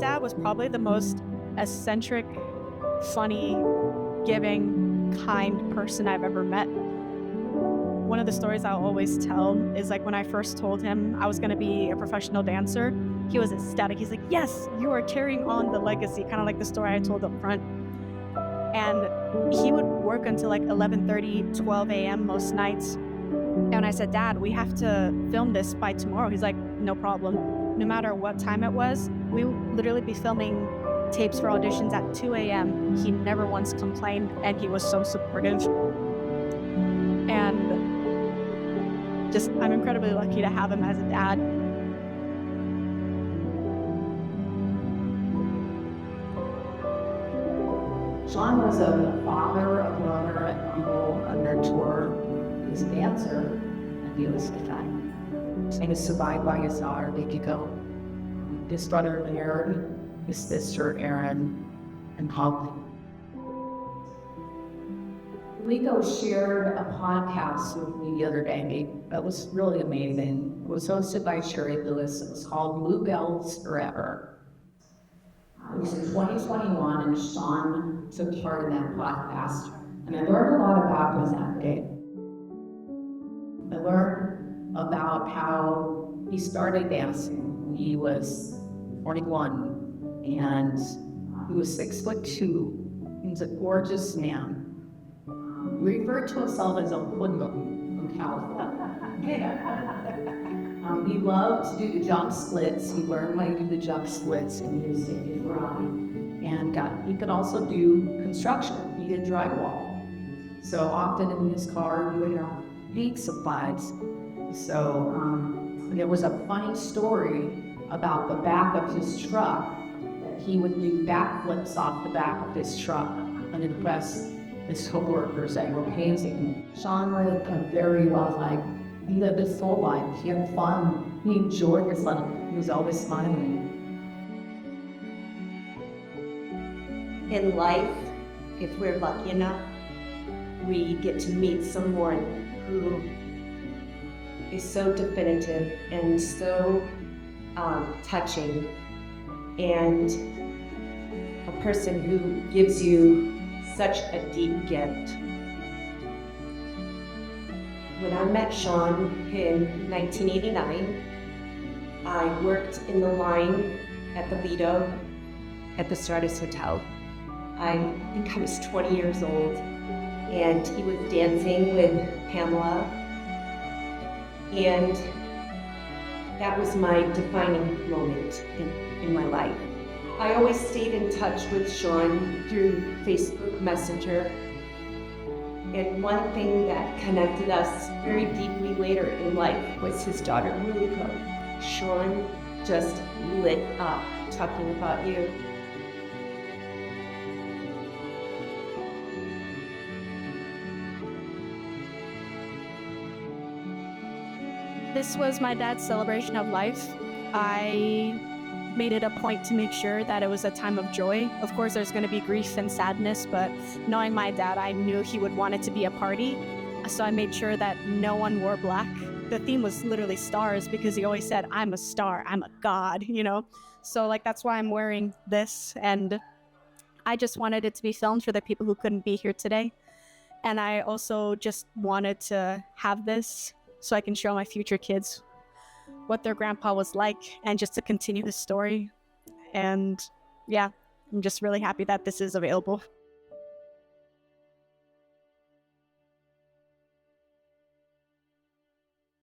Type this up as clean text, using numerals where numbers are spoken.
dad was probably the most eccentric, funny, giving, kind person I've ever met. One of the stories I'll always tell is like when I first told him I was going to be a professional dancer, he was ecstatic. He's like, yes, you are carrying on the legacy, kind of like the story I told up front. And he would work until like 11:30, 12 a.m. most nights. And I said, Dad, we have to film this by tomorrow. He's like, no problem. No matter what time it was, we would literally be filming tapes for auditions at 2 a.m. He never once complained, and he was so supportive. And I'm incredibly lucky to have him as a dad. Sean was a father, a brother, an uncle, a mentor. He was a dancer, and he was a fan. He was survived by his daughter, Mikiko, his brother, Aaron, his sister, Erin, and Holly. Rico shared a podcast with me the other day that was really amazing. It was hosted by Sherry Lewis. It was called Bluebells Forever. It was in 2021, and Sean took part in that podcast. And I learned a lot about him that day. I learned about how he started dancing when he was 41, and he was 6'2". He was a gorgeous man. We referred to himself as a hoodlum from California. He loved to do the jump splits. He learned how to do the jump splits in his karate. And he could also do construction. He did drywall. So often in his car, he would have paint supplies. So there was a funny story about the back of his truck, that he would do backflips off the back of his truck and impress his coworkers that were paying him. Sean lived a very well life. He lived his full life. He had fun. He enjoyed his life. He was always smiling. In life, if we're lucky enough, we get to meet someone who is so definitive and so touching, and a person who gives you such a deep gift. When I met Sean in 1989, I worked in the line at the Lido at the Stardust Hotel. I think I was 20 years old, and he was dancing with Pamela, and that was my defining moment in my life. I always stayed in touch with Sean through Facebook Messenger, and one thing that connected us very deeply later in life was his daughter, Luca. Sean just lit up talking about you. This was my dad's celebration of life. I made it a point to make sure that it was a time of joy. Of course, there's going to be grief and sadness, but knowing my dad, I knew he would want it to be a party. So I made sure that no one wore black. The theme was literally stars, because he always said, I'm a star, I'm a god, you know? So that's why I'm wearing this. And I just wanted it to be filmed for the people who couldn't be here today. And I also just wanted to have this so I can show my future kids what their grandpa was like, and just to continue the story. And yeah, I'm just really happy that this is available.